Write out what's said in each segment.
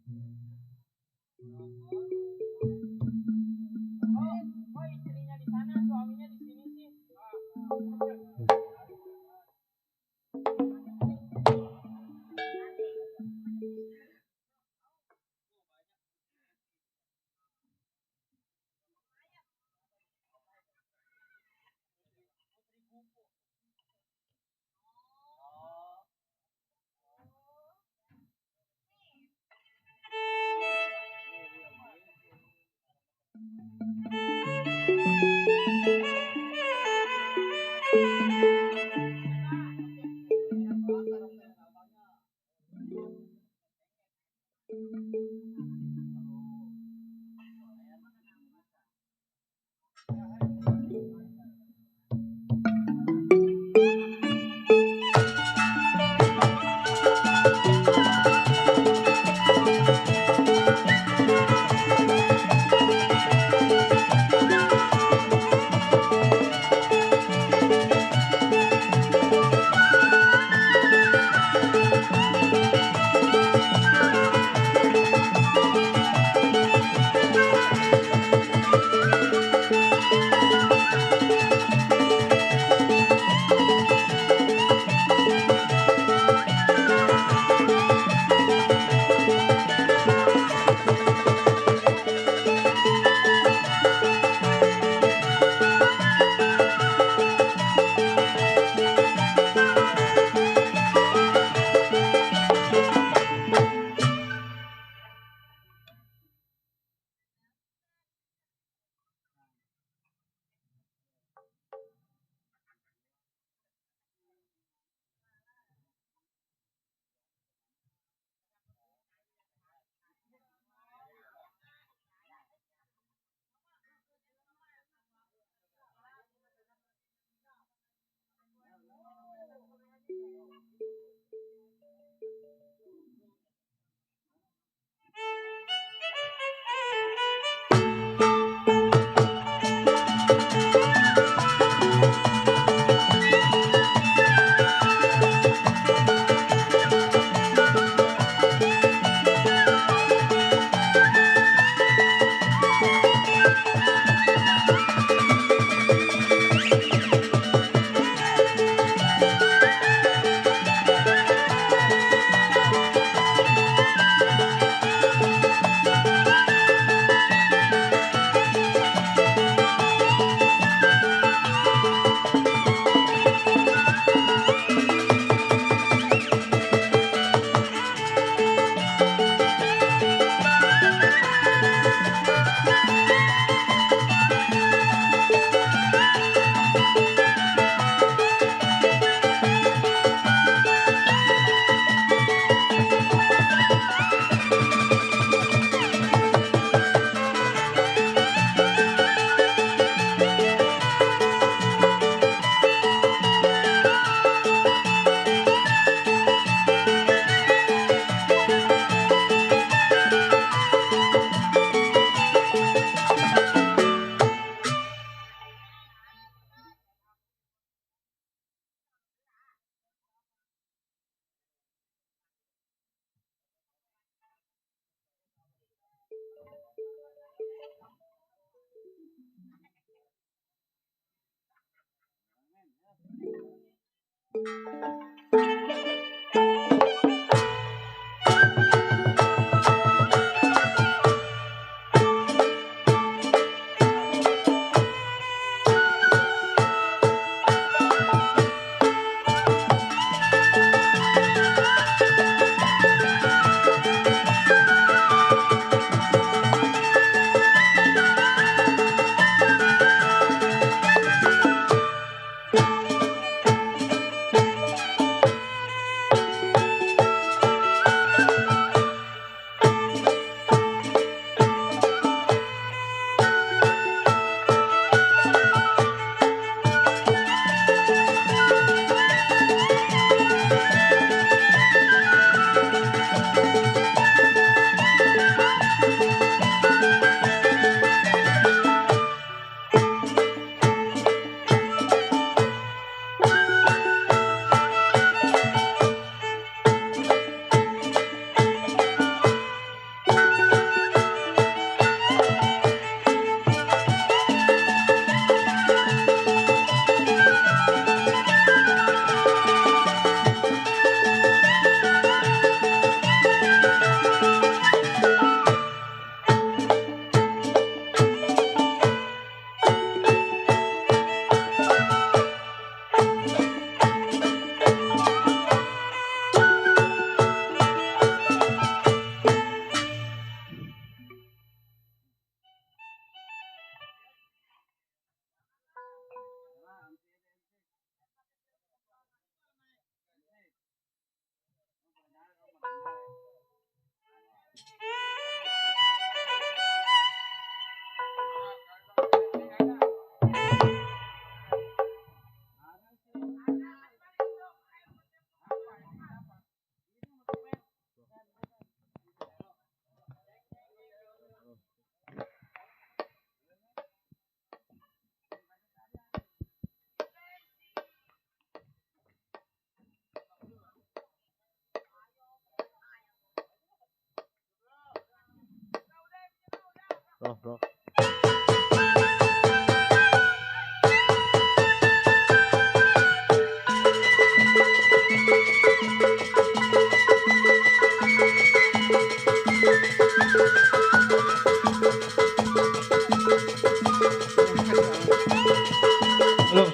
Kok istrinya di sana, suaminya di sini sih? bro. Halo.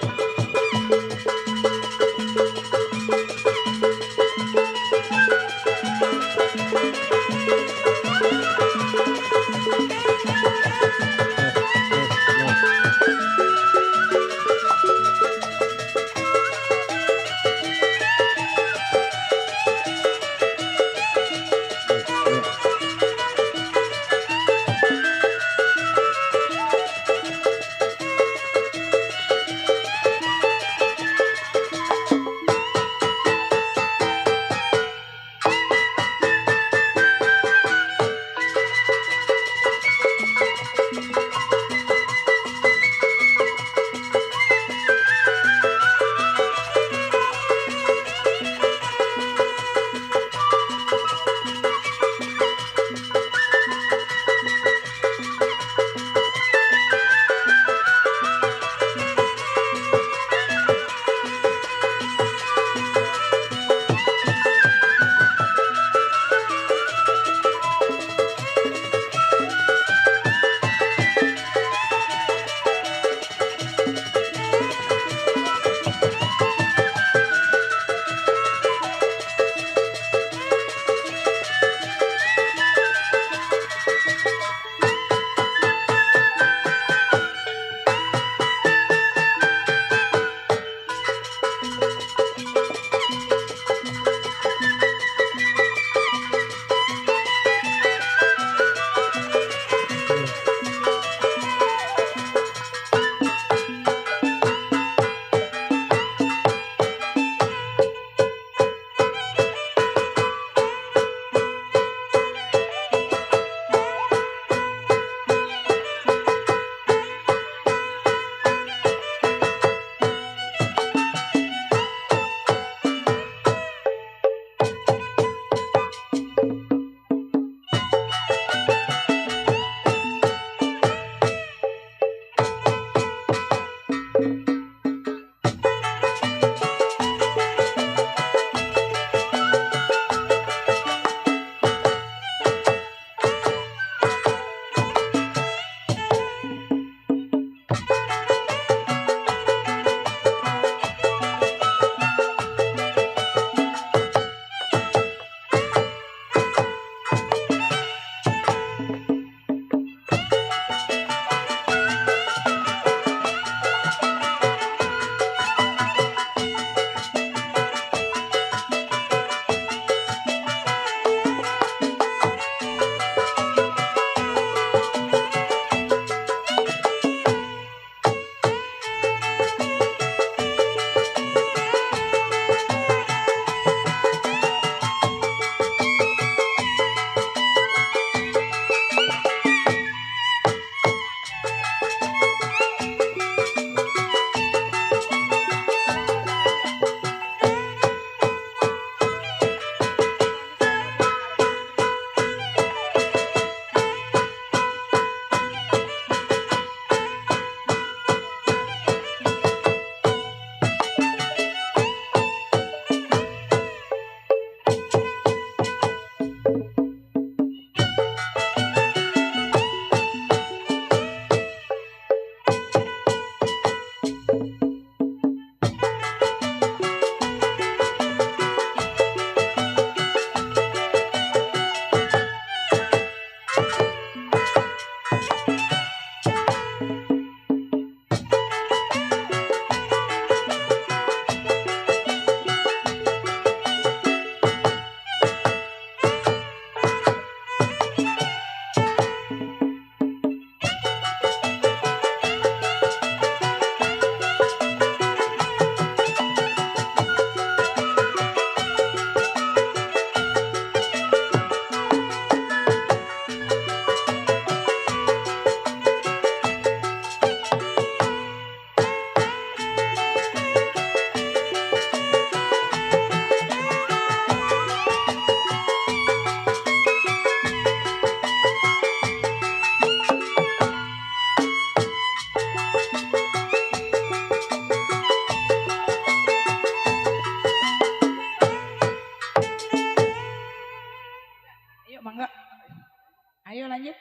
lanjut.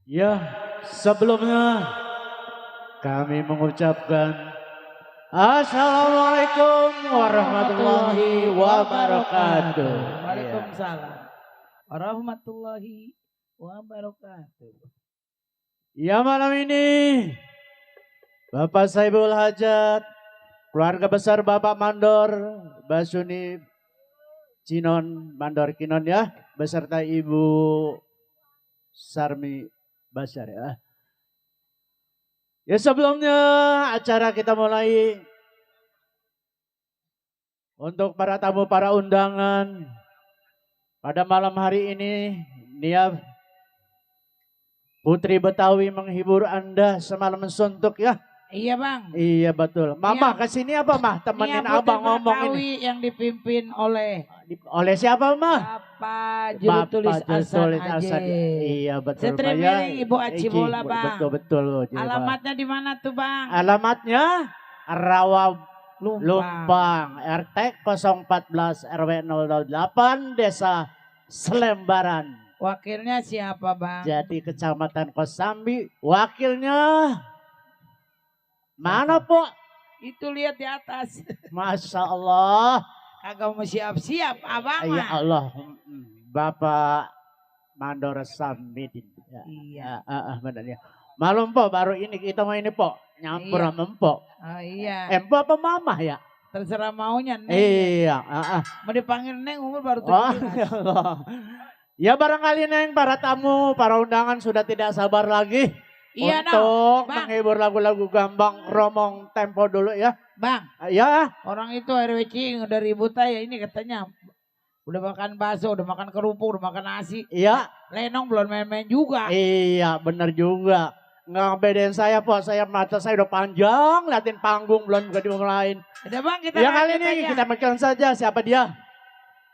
Ya, sebelumnya kami mengucapkan Assalamualaikum warahmatullahi wabarakatuh. Waalaikumsalam warahmatullahi wabarakatuh. Ya, malam ini Bapak Saibul Hajat, keluarga besar Bapak Mandor, Basuni Cinon, Mandor Kinon ya, beserta Ibu Sarmi Basar ya. Ya, sebelumnya acara kita mulai. Untuk para tamu, para undangan pada malam hari ini, Nia Putri Betawi menghibur Anda semalam suntuk ya. Iya bang. Iya betul. Mama kesini apa mah? Temenin Nia abang ngomong Betawi ini. yang dipimpin oleh Siapa mah? Bapak Jurutulis Hasan aja. Iya betul. Setrim miring Ibu Aci Bola bang. Betul. Alamatnya di mana tuh bang? Alamatnya Rawa Lumpang. RT 014 RW 008 Desa Selembaran. Wakilnya siapa bang? Jadi Kecamatan Kosambi. Wakilnya mana po? Itu lihat di atas. Masya Allah. Kagak mau siap-siap abang Ya mah. Allah. Bapak Mandor Samidin. Ya. Iya. Benar ya. Malum po baru ini kita mau ini po. Nyampur Iya. sama Empok. Oh iya. Empok apa mama ya? Terserah maunya Neng. Iya. Mau dipanggil Neng umur baru 17. Ya Allah. Ya barangkali Neng para tamu, para undangan sudah tidak sabar lagi. Iya untuk Bang. menghibur lagu-lagu Gambang Romong Tempo dulu ya. Bang. Ya. Orang itu RW Cing udah ribut aja ini katanya. Udah makan bakso, udah makan kerupuk, udah makan nasi. Iya. Lenong belum main-main juga. Iya benar juga. Nggak bedain saya po, saya mata saya udah panjang, liatin panggung belum juga dimulain. Udah bang kita Ya kali ini aja. kita makan saja siapa dia?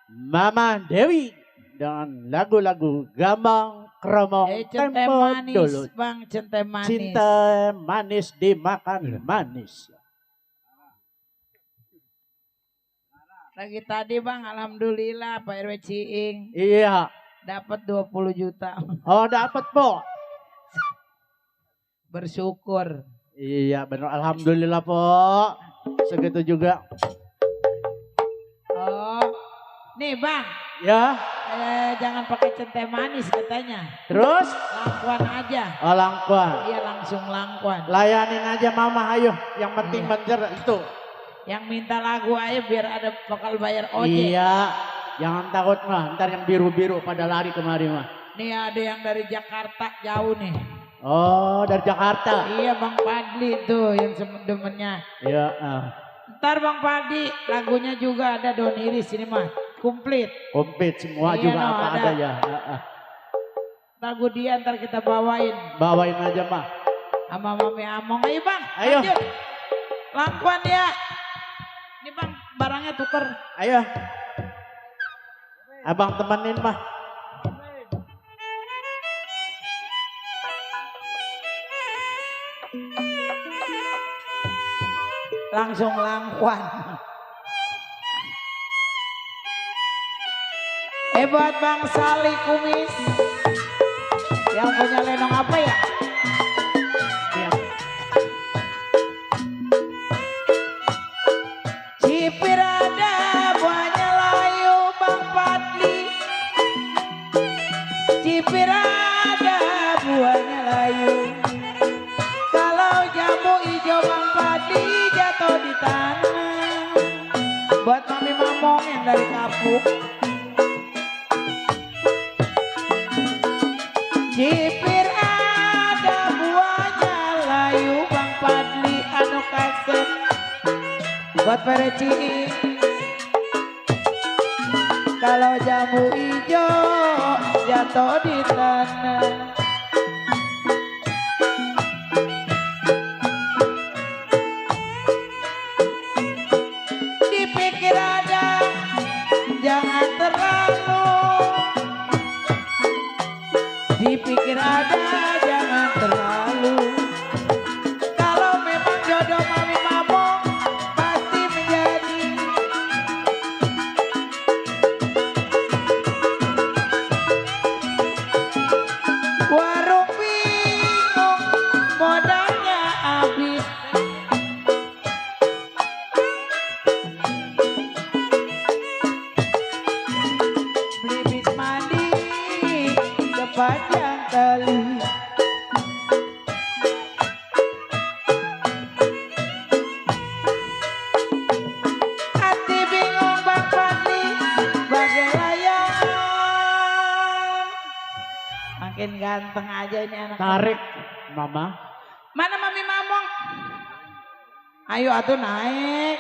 Mama Dewi dengan lagu-lagu Gambang Kromong Tempo manis, dulu. Bang, centai manis. Cinta manis dimakan manis. Lagi tadi bang, alhamdulillah Pak RW Ciing. Iya. Dapat 20 juta. Oh dapat po. Bersyukur. Iya benar, alhamdulillah po. Segitu juga. Oh, nih bang. Ya. Jangan pakai centai manis katanya. Terus? Langkuan aja. Oh langkuan. Iya langsung langkuan. Layanin aja mama ayo. Yang penting bener itu. Yang minta lagu aja biar ada bakal bayar ojek. Iya. Jangan takut mah. Ntar yang biru-biru pada lari kemari mah. Nih ada yang dari Jakarta jauh nih. Oh dari Jakarta. Iya Bang Padli tuh yang demennya. Iya. Ntar Bang Padli lagunya juga ada Doniris ini mah. Komplit. Komplit semua iya, juga apa ada ya. Lagu dia ntar kita bawain. Bawain aja mah. Sama Mami Among. Ayo Bang. Ayo. Lanjut. Langkuan ya. Ini Bang barangnya tuker. Ayo. Abang temenin mah. Langsung langkuan. Hebat Bang Sali Kumis. Yang punya lenong apa ya? Cipir ada buahnya layu Bang Padli. Cipir ada buahnya layu. Kalau jamu hijau Bang Padli jatuh di tanah. Buat Mami Mamong yang dari Kapuk. Cipir ada buahnya layu Bang Padli anu kaset. Buat pereci. Kalau jamu hijau jatuh di tanah. Dipikir ada, jangan terlalu. Dipikir ada, jangan terlalu. Kalau memang jodoh Mami Mamong pasti menjadi. Makin ganteng aja ini anak. Tarik, Mama. Mana Mami Mamong? Ayo atuh naik.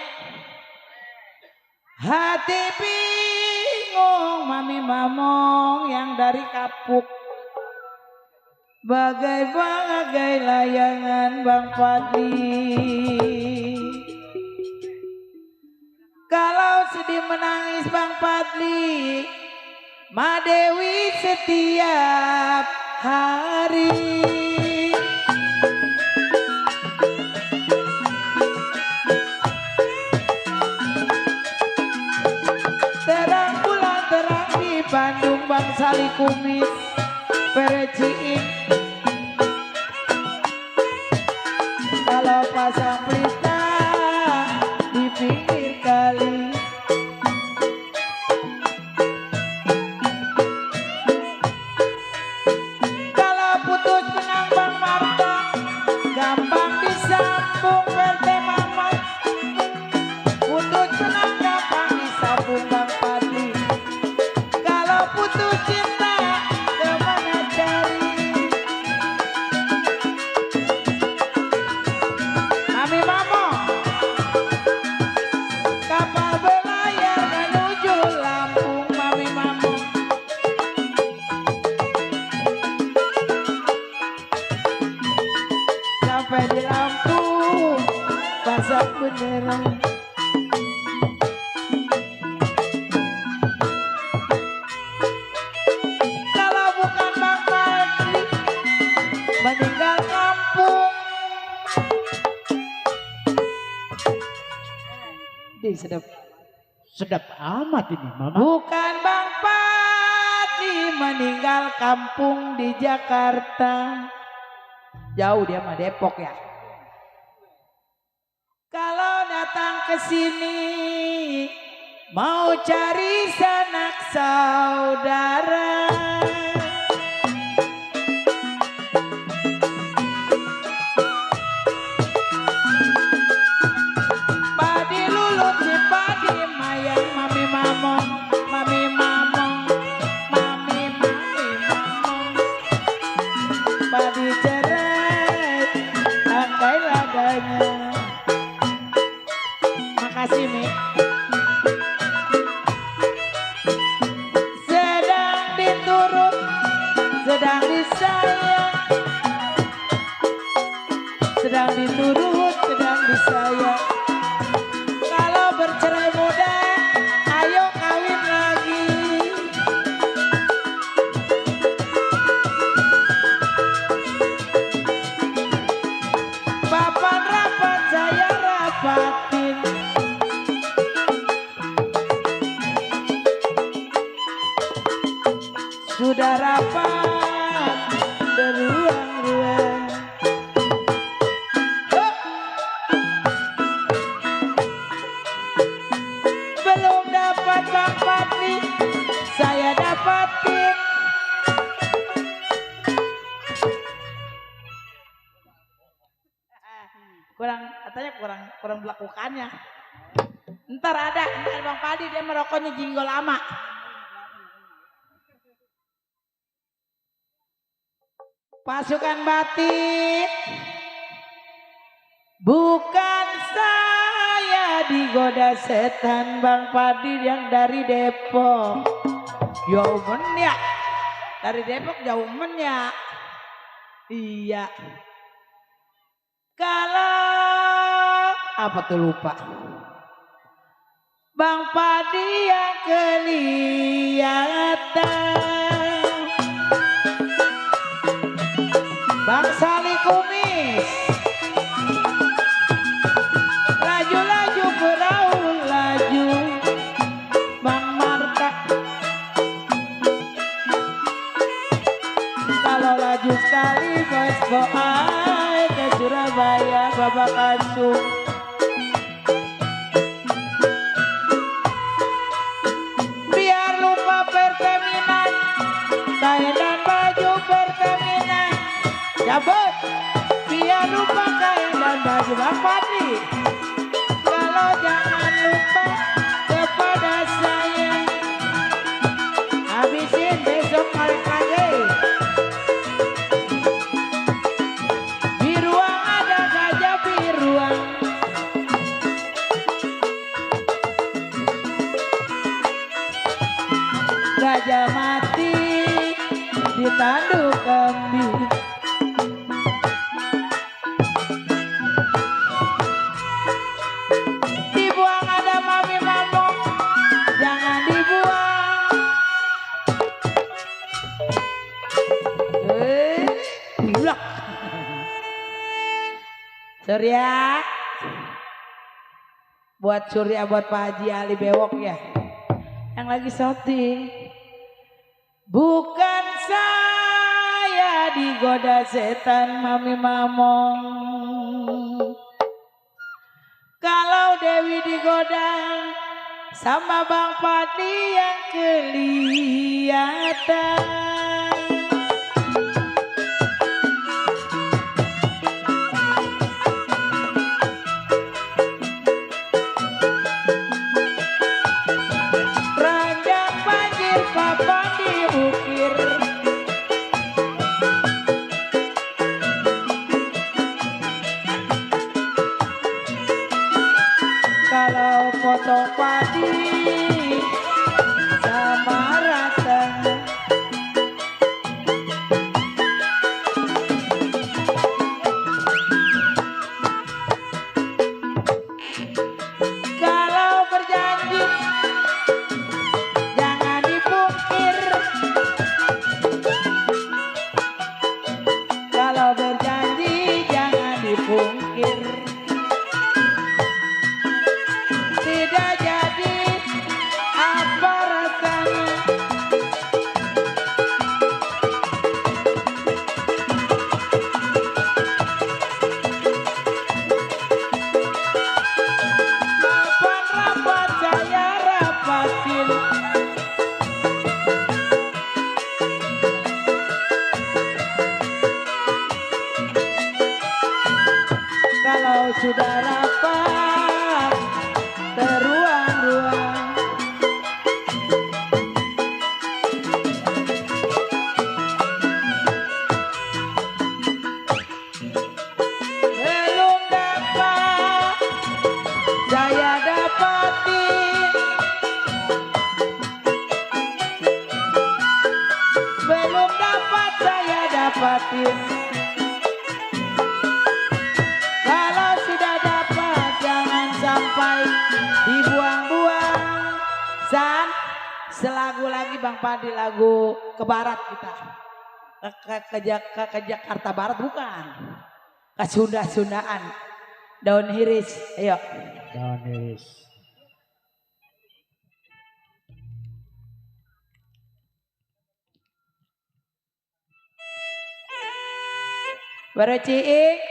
Hati bingung Mami Mamong yang dari kapuk. Bagai-bagai layangan Bang Fadli. Kalau sedih menangis Bang Fadli, Ma Dewi setiap hari. Terang bulan terang di Bandung Bang Sali Kumis pereciin. Kalau pasang pelita di pinggir kali. Kalau putus benang Bang Marta gampang disambung Perte Mamat. Putus benang gampang disambung Bang Fadli. Kalau putus cinta kemana cari. Mami Mamo, kapal berlayar menuju Lampung. Mami Mamo, sampai di Lampung basah beneran. Kalau bukan Bang Fadli meninggal kampung. Di sedap. Sedap amat ini, Mama. Bukan Bang Fadli meninggal kampung di Jakarta. Jauh dia mah Depok ya. Kalau datang ke sini mau cari sanak saudara. Padi lulut si padi mayang Mami Mamong, Mami Mamong, Mami Mamong. Padi cerai tangkai ladanya. Makasih Mi. Sedang diturut, sedang disayang. Sedang diturut, sedang disayang. Kalau bercerai muda, ayo kawin lagi. Papan rapat saya rapatin. Sudah rapat berulang-ulang. Oh. Belum dapat Bang Fadli, saya dapatin. Katanya kurang melakukannya. Ntar ada Bang Fadli dia merokoknya jinggol lama. Pasukan batik, bukan saya digoda setan Bang Fadli yang dari Depok. Jauh men ya, dari Depok jauh men ya. Iya. Kalau apa tuh lupa. Bang Fadli yang kelihatan. Bang Sali Kumis, laju-laju perahu laju. Bang Marta, kalau laju sekali bos boai ke Surabaya Bapak Kasung. Biar lupa Pertamina, kain dan baju Pertamina. Cabut, biar lupa kain dan baju Bang Fadli. Kalau jangan lupa kepada saya. Habisin besok balik lagi. gajah mati ditanduk kambing. Dibuang ada mami mamong, jangan dibuang. Diulak. Surya, buat Surya, buat Pak Haji Ali Bewok ya, yang lagi syuting. Bukan saya digoda setan mami mamong, kalau Dewi digoda sama Bang Padi yang kelihatan. Ranjang banjir papan diukir, kalau potong padi sama rasanya. Kalau berjanji jangan dipungkir, kalau berjanji jangan dipungkir. Tidak jadi apa rasanya, kapan rapat saya rapatin. Kalau sudah rapat teruang-ruang, belum dapat saya dapatin, belum dapat saya dapatin. Kalau sudah dapat jangan sampai dibuang-buang. San, selagu lagi Bang Padi, lagu ke barat kita. Ke Jakarta Barat bukan. Ke Sunda-Sundaan. Daun hiris, ayo. Daun iris. Baru ciing.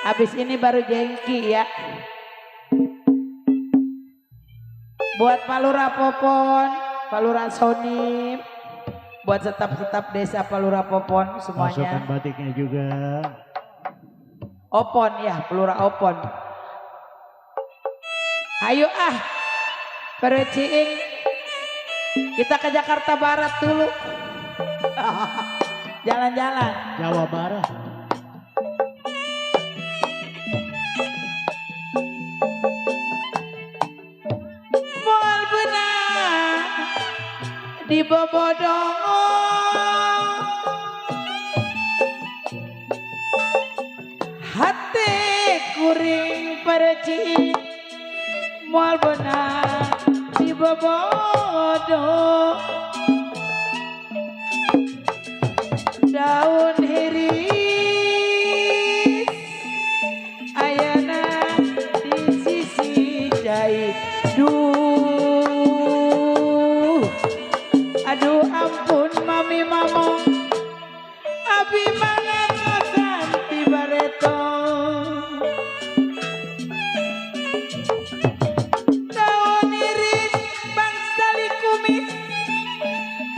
Habis ini baru jengki ya. Buat Palura Popon, Palura Sonim, buat setap-setap desa Palura Popon semuanya. Masukkan batiknya juga. Opon ya, Palura Opon. Ayo baru ciing. Kita ke Jakarta Barat dulu. Jalan-jalan. Jawa Barat. Moal benar di Bobodongo, hati kuring perci. Moal benar di Bobodongo, daun hiris ayana di sisi jahit. Aduh ampun mami mamong, abi mangan ngasanti bareto. Daun iris bangsa likumis,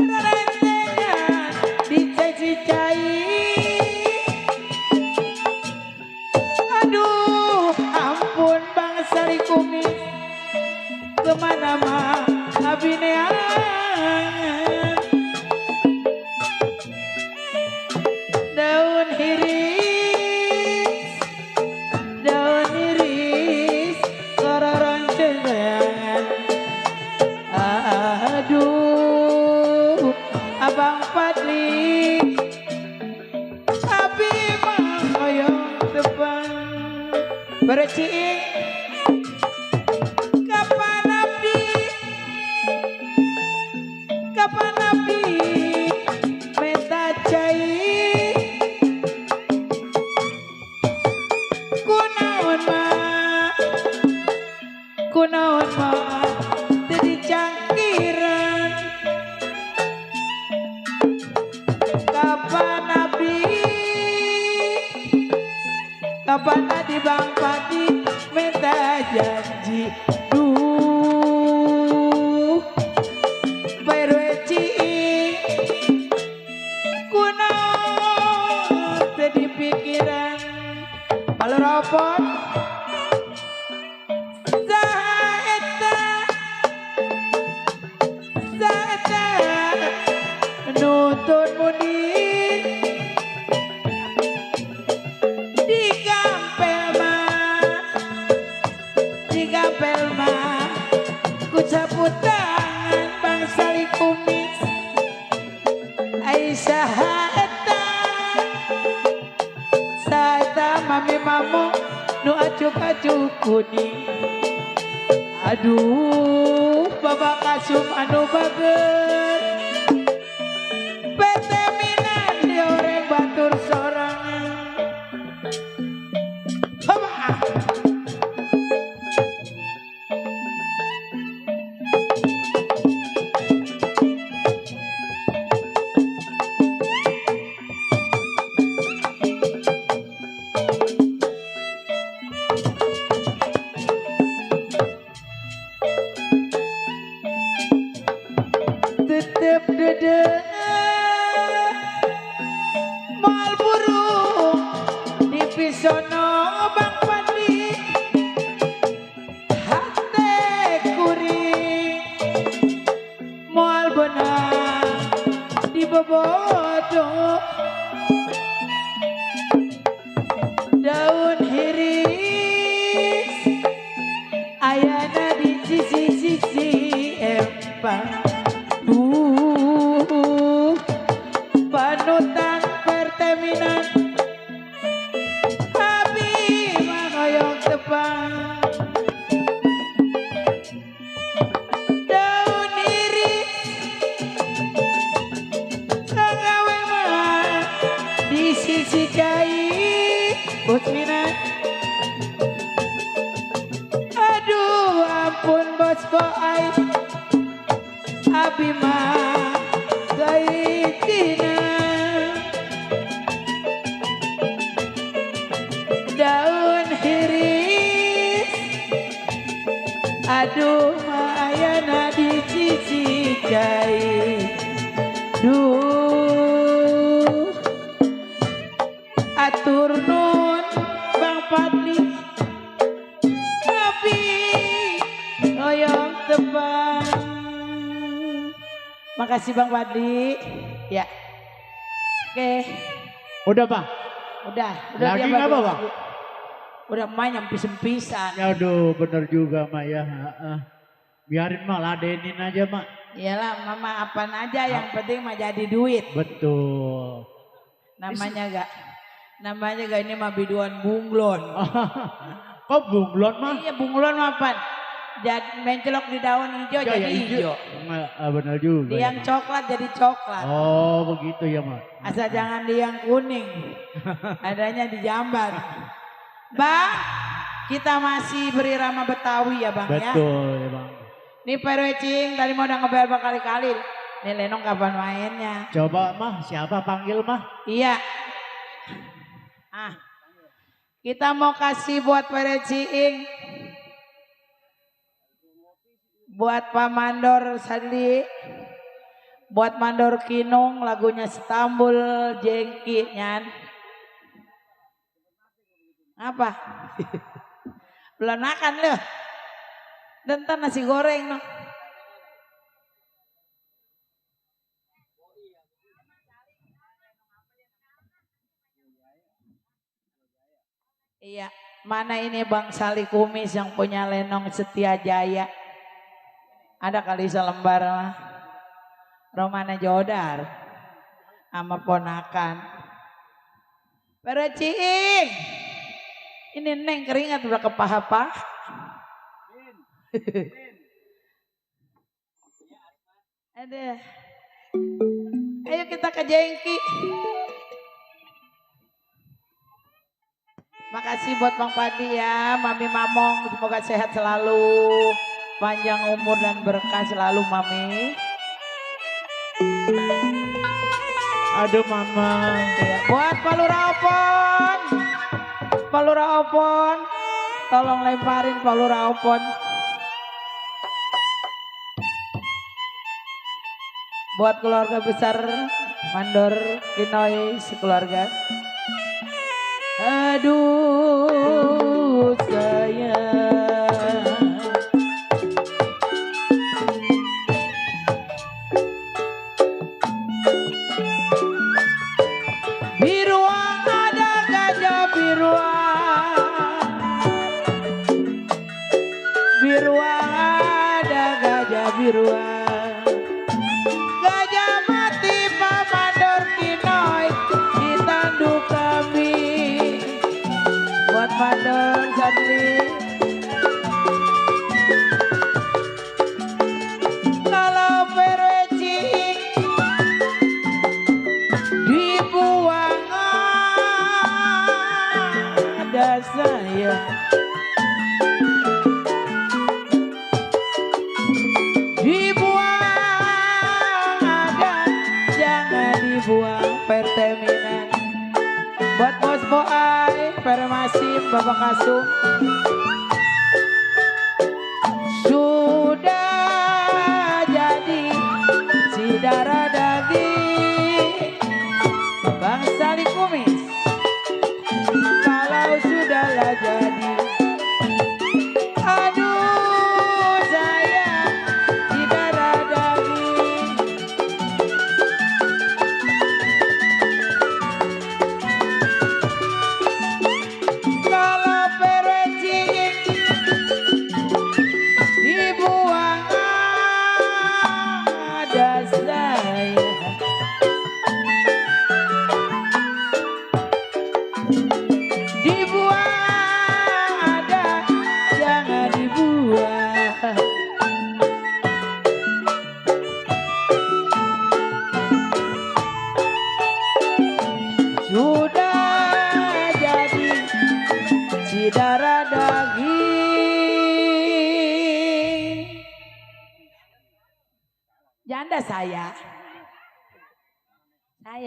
rarentenya dicai-cai. Aduh ampun bangsa likumis, kemana mah abi neangan. Daun iris kororon kesayangan. Aduh Ciing kapan api meta cai kunaon mah jadi cangkiran kapan di Bang Pati minta janji duh perweci kunaon tadi pikiran kalau rapot nutun mudi di gampel mah ku caput tangan Bang Sali Kumis Aisyah saeta mami mamu nu acuk-acuk kuning aduh babak kasum anu bager beteminan dioreng batur sorangan tetep dede mal burung di pisono Bang Pandi hate kuring mal benang di bobodo daun hiris ayana di sisi-sisi empang panutan perteminan Habib makoyong tepang daun iris sagawe mah di sisi cai Usmina aduh ampun bos boai abi mah gaitina daun hiris aduh ayana di cici cai duh atur nun Bang Padli tapi oyong tebang. Makasih Bang Padli ya. Oke Udah Bang? Udah Lagi dia apa Bang? Udah main yang pisem-pisan. Aduh bener juga Mak ya. Biarin Mak, ladenin aja Mak. Iyalah mama apaan aja yang penting mah jadi duit. Betul. Namanya gak ini mah biduan bunglon. Kok bunglon Mak? Iya bunglon mah apaan? Mencelok di daun hijau jadi hijau. Bener juga. Di yang coklat jadi coklat. Oh begitu ya Mak. Asal jangan di yang kuning. Adanya di jamban. Bang, kita masih berirama Betawi ya Bang ya. Betul ya Bang. Nih Perwecing tadi mau udah ngebel berkali-kali. Nih Lenong kapan mainnya? Coba Mah, siapa panggil Mah? Iya. Kita mau kasih buat Perwecing. Buat Pak Mandor Sadli. Buat Mandor Kinung lagunya Istanbul Jengki nyan. Apa? Belum makan loh. Dan ntar nasi goreng no. Iya, mana ini Bang Sali Kumis yang punya Lenong Setia Jaya? Ada kali selembar mah. Romana Jodar sama ponakan. Percing. Ini Neng keringat udah ke paha-paha. Ada. Ayo kita ke Jengki. Makasih buat Bang Padi ya, Mami Mamong, semoga sehat selalu, panjang umur dan berkah selalu Mami. Aduh Mama. Ya, buat Palura Opon, tolong lemparin Palura Opon. Buat keluarga besar Mandor Kinoy sekeluarga. Aduh sayang, biruang ada gajah biruang ada gajah biruang, gajah mati Pak Mandor Kinoy ditanduk kami. Buat Mandor Sadli, kalau perwecing dibuang ada saya, dibuang ada jangan dibuang perteminan. Buat bos boai permasim Bapak Kasum, sudah jadi si darah daging Bang Sali Kumis, kalau sudahlah jadi, aduh sayang si darah daging. Kalau perwecing dibuang ada saya, dibuang ada jangan dibuang. Sudah jadi si darah daging, janda saya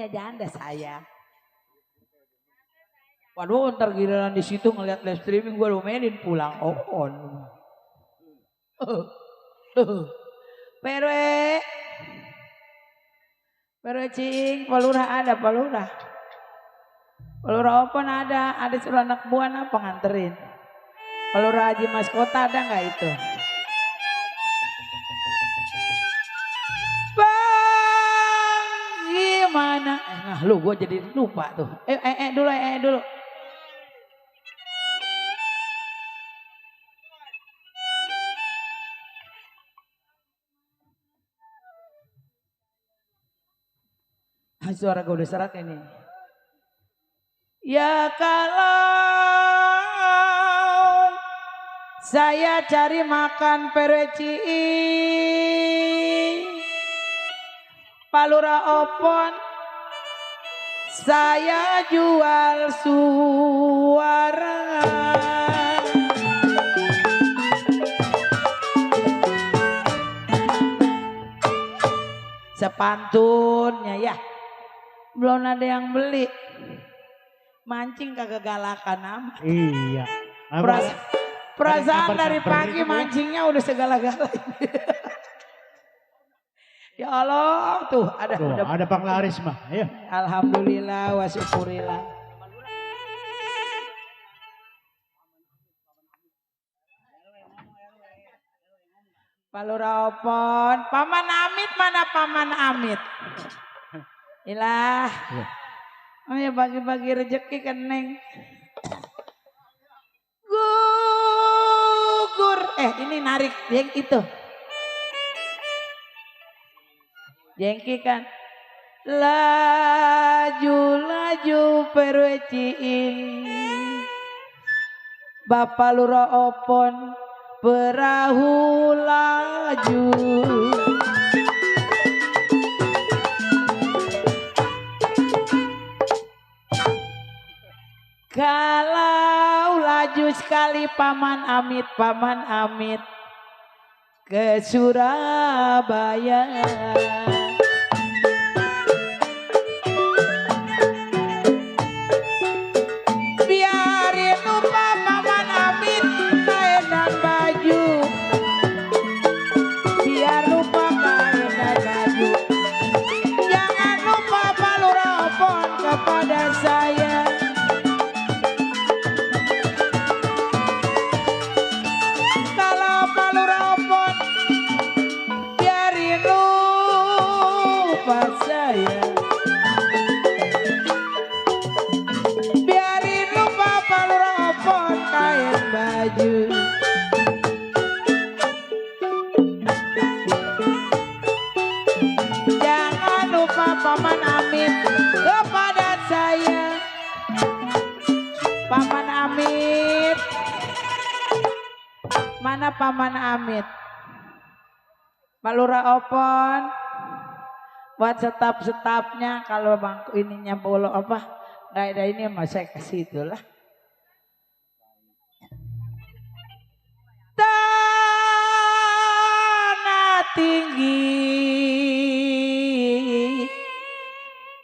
janda saya. Waduh, ntar giliran di situ ngeliat live streaming gue domelin pulang on. Perwe cing, Palura ada Palura Opon ada suruh anak buah apa nganterin. Palura Haji Mas Kota ada nggak itu? Bang gimana? Nah lu gue jadi lupa tuh. Dulu. Suara gue udah serak ini. Ya kalau saya cari makan pereci Palura Opon, saya jual suara. Sepantunnya ya. Belum ada yang beli. Mancing kagak galakan amat. Iya. Perasaan dari pagi mancingnya udah segala-galanya. Ya Allah tuh ada penglaris mah. Ayo. Alhamdulillah wa syukurillah. Palura Opon, Paman Amit mana Paman Amit? Ilah. Oh ya bagi-bagi rezeki kan Neng. Gugur. Ini narik yang itu. Jengki kan. Laju perweciing. Bapak Lurah Opon perahu laju. Kalau laju sekali paman amit ke Surabaya. Biarin lupa paman amit kain dan baju. Biar lupa kain dan baju. Jangan lupa Pak Lurah Opon kepada saya. Biarin lupa Pak Lurah Opon kain baju. Jangan lupa paman amit kepada saya. Paman amit, mana paman amit? Pak Lurah Opon buat setap-setapnya, kalau bangku ininya bolong apa nggak ada ini mas saya kasih itulah. Tanah tinggi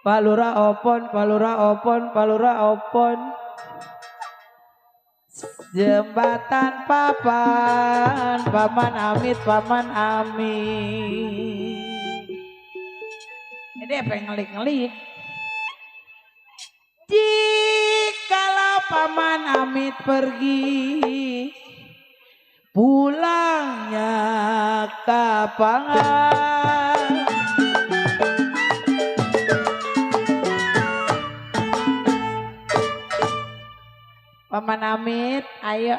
Pak Lurah Opon, Pak Lurah Opon, Pak Lurah Opon. Jembatan papan paman amit, paman amit. Ini apa yang ngelik-ngelik? Jikalau paman amit pergi, pulangnya kapangan? Paman amit, ayo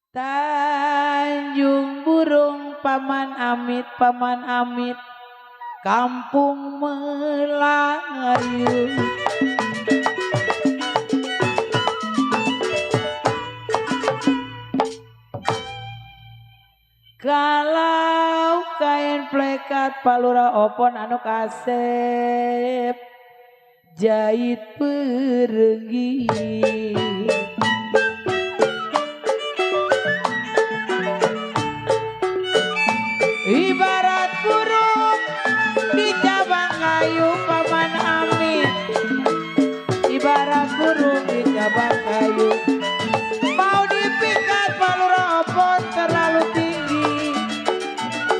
Tanjung Burung paman amit, kampung Melayu. Kalau kain plekat Pak Lurah Opon anu kasep jahit perenggi. Ibarat burung di cabang kayu paman amit. Ibarat burung di cabang kayu. Mau dipikat Pak Lurah Opon terlalu tinggi.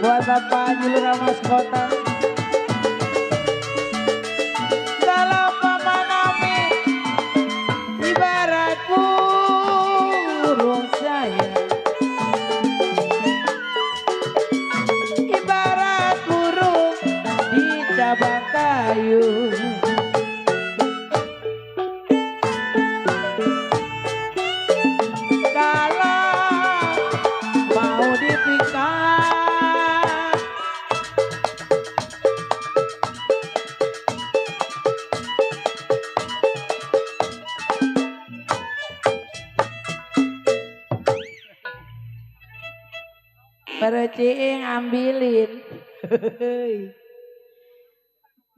Buat Bapak Haji Lurah Mas Kota. Kalau paman amit ibarat burung saya. Cabang kayu. Kalau mau dipikat perciing ambilin.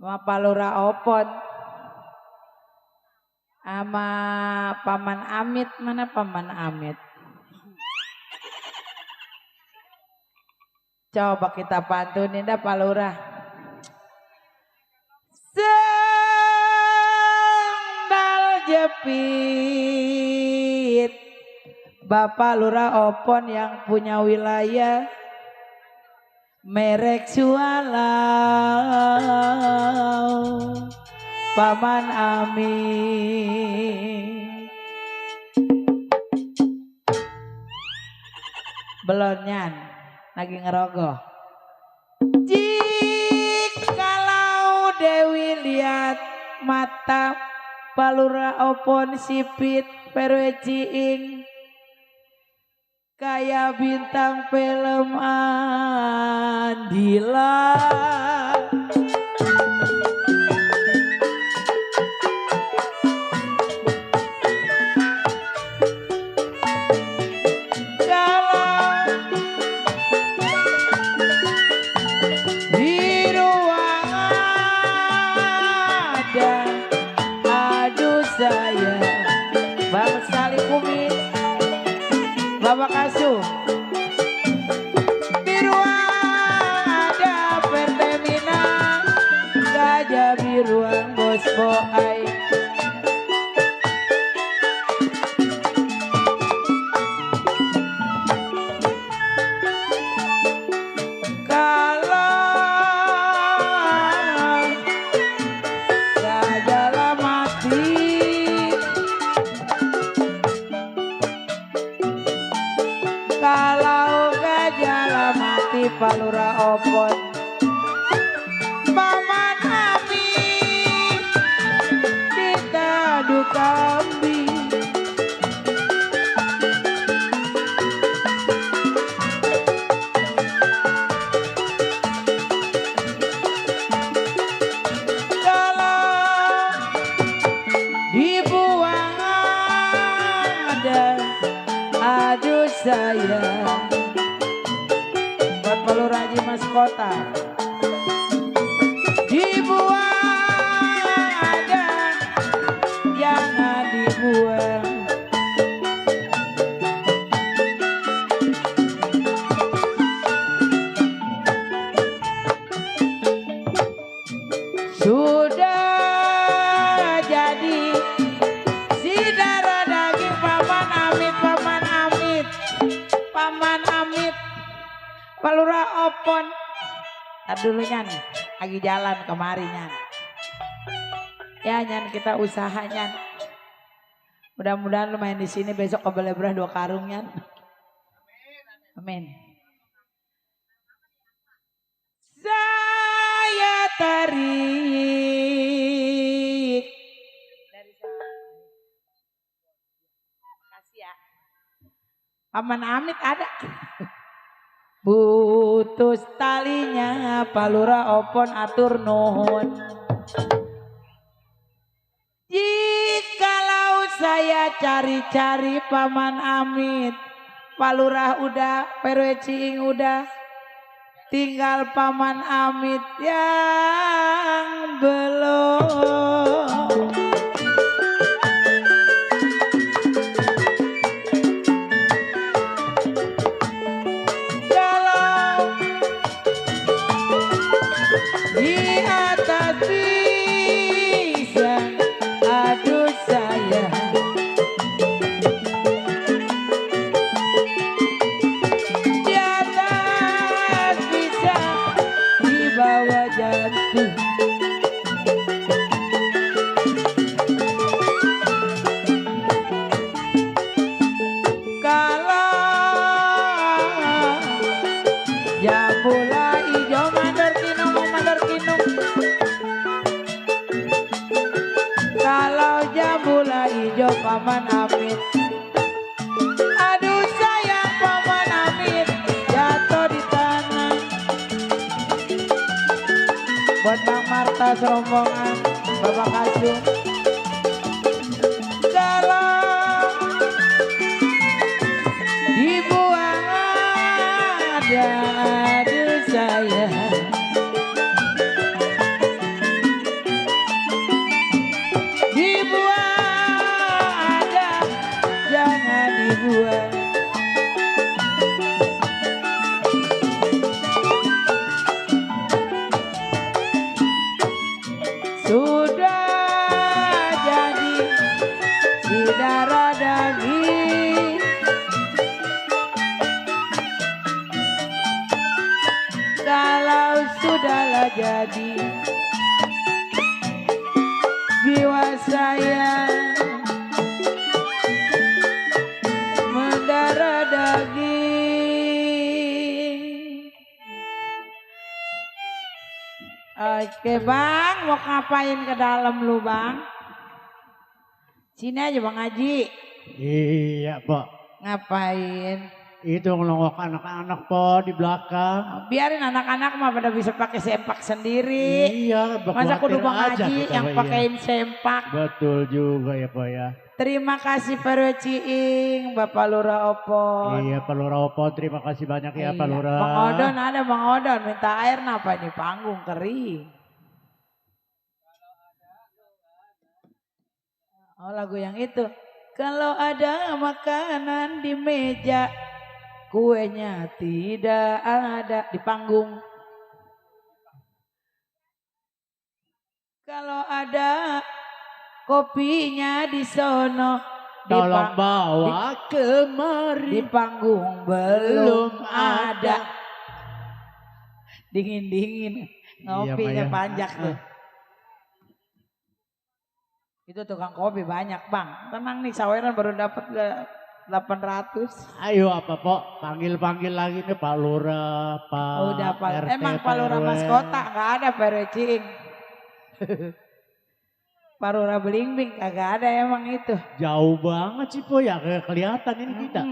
Pak Lurah Opon sama paman amit, mana paman amit? Coba kita pantunin dah Pak Lurah. Sendal jepit Bapak Lurah Opon yang punya wilayah merek Sualau paman amit. Belonyan lagi ngerogoh. Jikalau Dewi lihat mata Pak Lurah Opon sipit perweciing kayak bintang film Andila. Amit, Bapak Kasuh. Biruang ada Pertamina, gajah biruang bos boai. Kalau gajah mati palura opon Paman Amit kita dukambi. Kalau dibuang ada aduh sayang buat Palura Haji Mas Kota. Dibuang ada, jangan dibuang. Sudah jadi si darah daging Paman Amit, Paman Amit, Paman Amit, Palura opon. Tar dulu Nyan, lagi jalan kemari Nyan. Ya Nyan, kita usaha Nyan. Mudah-mudahan lu main di sini besok kebeli berah 2 karung Nyan. Amin. Saya tarik dari sana. Makasih ya. Paman Amit ada. Putus talinya Palura opon atur nuhun. Jikalau saya cari-cari Paman Amit, Palura udah, Perwe Ciing udah, tinggal Paman Amit yang belum. Di atas bisa aduh sayang, di atas bisa di bawah jantung. Kalau jambula ijo mandor kinung, mandor kinung. Kalau jambula ijo Paman Amit, aduh sayang Paman Amit jatuh di tanah. Buat Bang Marta serombongan, Bapak Kasuh. Kalau dibuang ada, aduh sayang. Dibuang ada, jangan dibuang. Sudah jadi si darah daging, kalau sudahlah jadi jiwa saya mendarah daging. Oke Bang, mau ngapain ke dalam lu Bang? Sini aja Bang Haji. Iya Pak. Ngapain? Itu ngelongok anak-anak Po di belakang. Biarin anak-anak mah pada bisa pakai sempak sendiri. Iya, Masa kudu Bang aja Haji kita, yang Pak, pakein sempak. Betul juga ya Pak ya. Terima kasih Perwe Ciing, Bapak Lurah Opon. Iya Pak Lurah Opon, terima kasih banyak ya Pak Lurah. Bang Odon ada Bang Odon, minta air napa ini panggung kering. Oh lagu yang itu. Kalau ada makanan di meja, kuenya tidak ada di panggung. Kalau ada kopinya di sono, tolong bawa kemari. Di panggung belum ada. Dingin-dingin, ngopinya Iya, panjang tuh. Itu tukang kopi banyak bang. Tenang nih saweran baru dapat 800. Ayo apa Pok, panggil lagi nih Pak Lurah, Pak Udah Pak. RT, Emang Pak Lurah RW. Mas Kota nggak ada Pak RW Ciing. Pak Lurah Belimbing kagak ada emang itu. Jauh banget sih Po ya, kelihatan ini kita.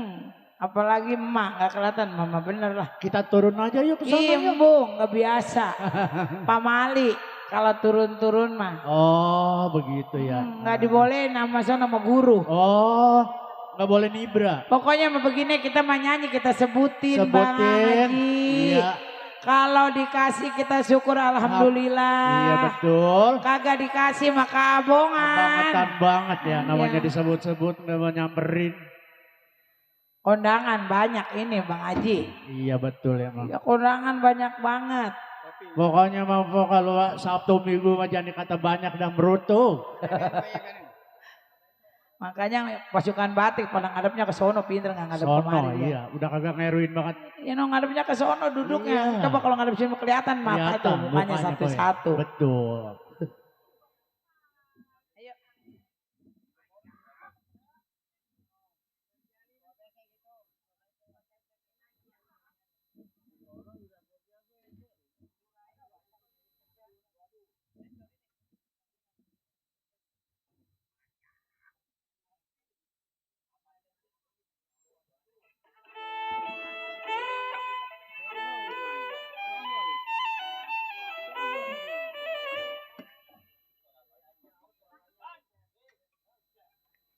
Apalagi emak nggak kelihatan, mama bener lah. Kita turun aja yuk ke sana yuk. Imbung nggak biasa. Pak Mali kalau turun-turun mah. Oh begitu ya. Nggak dibolehin nama sana sama guru. Oh nggak boleh nibra. Pokoknya mah begini kita mah nyanyi kita sebutin Bang Haji. Iya. Kalau dikasih kita syukur alhamdulillah. Iya betul. Kagak dikasih maka abongan. Kebangetan banget ya namanya Iya. disebut-sebut namanya nyamperin. Kondangan banyak ini Bang Haji. Iya betul emang. Ya kondangan banyak banget. Pokoknya mau kalau Sabtu Minggu mah jangan kata banyak dan berutuh. Makanya pasukan batik pada ngadepnya ke sono pinter nggak ngadep Sono kemari dia. iya, udah kagak ngeruin banget. Ya no ngadepnya ke sono duduknya. Iya. Coba kalau ngadep sini kelihatan mata itu Kelihatan mukanya mukanya, satu-satu. Boy. Betul.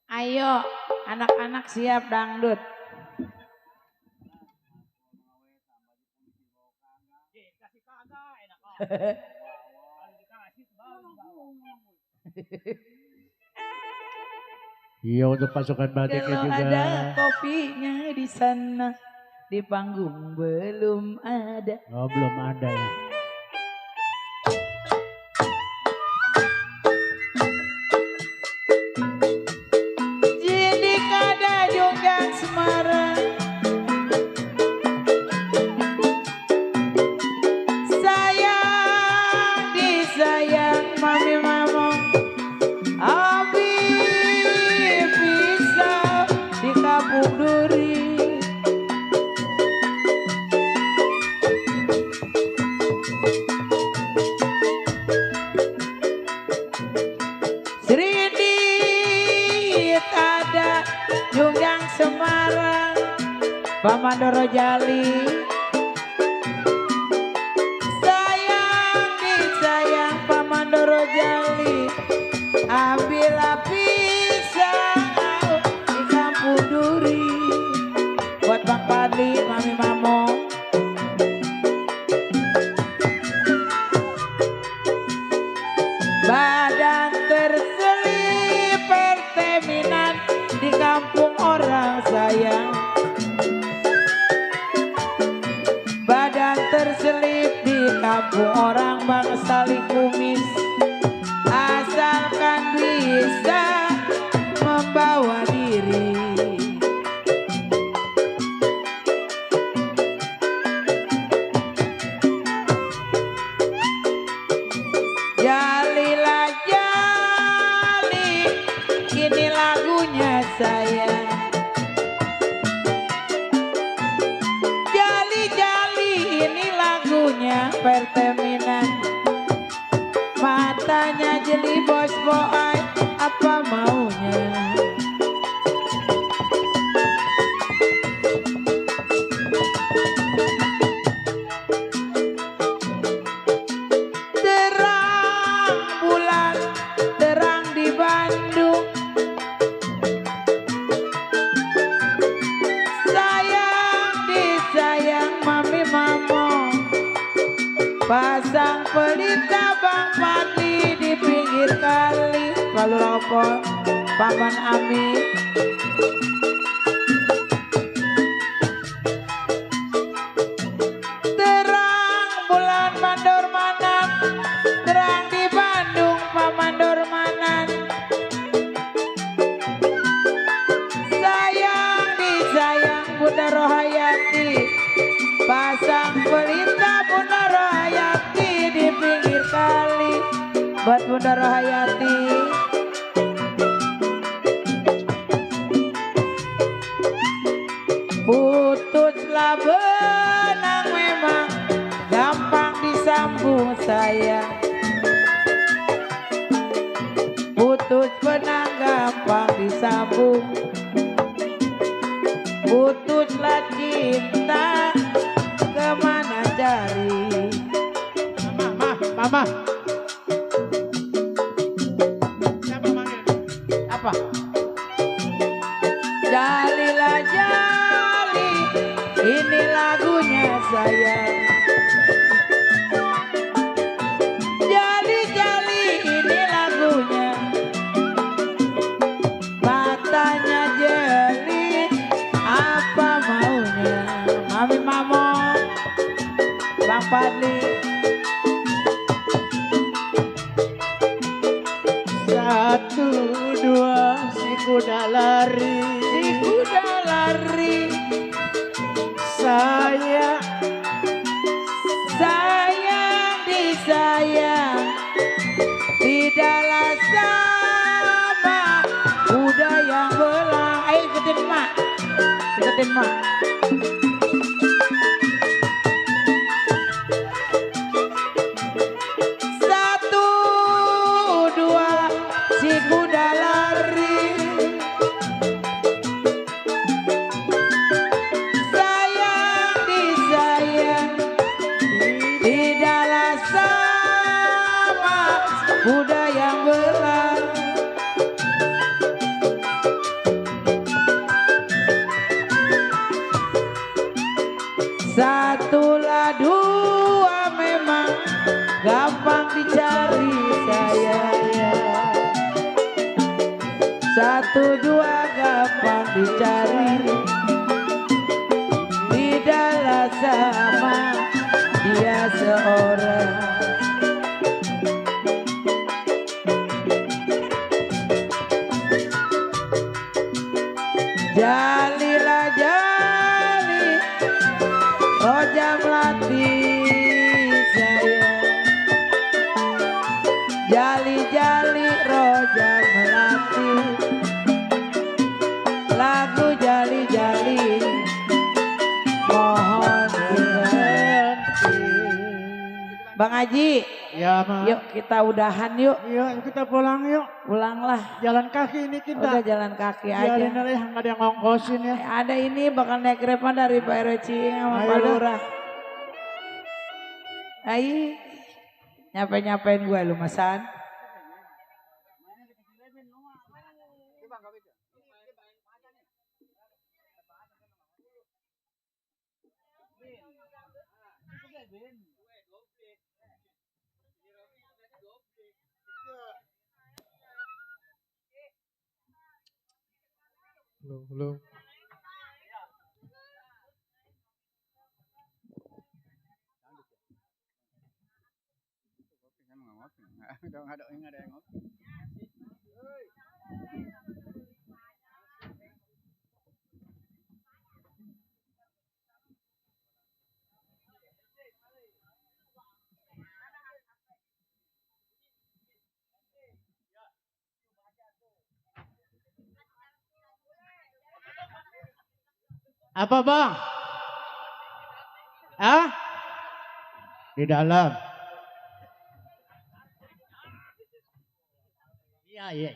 Ayo anak-anak siap dangdut. Iya untuk pasukan batiknya Kalau juga. ada kopinya di sana, di panggung belum ada. Oh belum ada ya. Jadi kada jonggang Semarang, sayang disayang mami mamong, abi bisa di Kapuk Duri. Sridit ada jonggang Semarang, Pamandoro Jali. Sayang disayang Pamandoro Jali, ambillah pisang di Kampung Duri. Buat Bang Padli, Mami Mamo. Badan terselip perteminan di kampung orang sayang. Badan terselip di kampung orang bangsa kumis. Asalkan bisa membawa diri. Jalilah jali, ini lagunya sayang. Jali jali, ini lagunya perteminan. Matanya jeli bos boy, apa maunya? Terang bulan, terang di Bandung. Sayang disayang mami mamo. Pasang pelita Bang Padli di pinggir kali. Lalu apa? Paman Ami. Terang bulan Mandormanan, terang di Bandung Paman Dormanan. Sayang disayang Bunda Rohayati, pasang pelita Bunda Rohayati di pinggir kali. Buat Bunda Rohayati. Putuslah benang memang gampang disambung sayang. Putus benang gampang disambung. Putuslah cinta kemana cari. Mama. Siapa manggil? Apa? Jalilah jali, ini lagunya sayang. Jali jali, ini lagunya. Matanya jeli, apa maunya? Mami Mamo, Bang Padli. Satu dua si kuda lari. Si kuda lari. Sayang Disayang tidaklah sama kuda yang belang. Ayo ikutin mak. Satu dua si kuda lari. Disayang tidaklah sama kuda yang belang. Satulah dua memang gampang dicari sayang. Satu dua gampang dicari. Tidaklah sama dia seorang. Jalilah jali, roja melati sayang. Jali jali roja melati. Lagu jali jali mohon dimengerti. Bang Haji, ya Ma. yuk kita udahan yuk. Yuk kita pulang yuk. Pulanglah. Jalan kaki ini kita. Udah jalan kaki aja. Biarin aja nggak ada yang ngongkosin ya. Ada ini bakal naik Grab dari Pak RW Cing sama Ayo Pak dah. Lurah. Ayo, nyapain gue lu Masan. Belum. Apa Bang? Ah? Di dalam. Iya.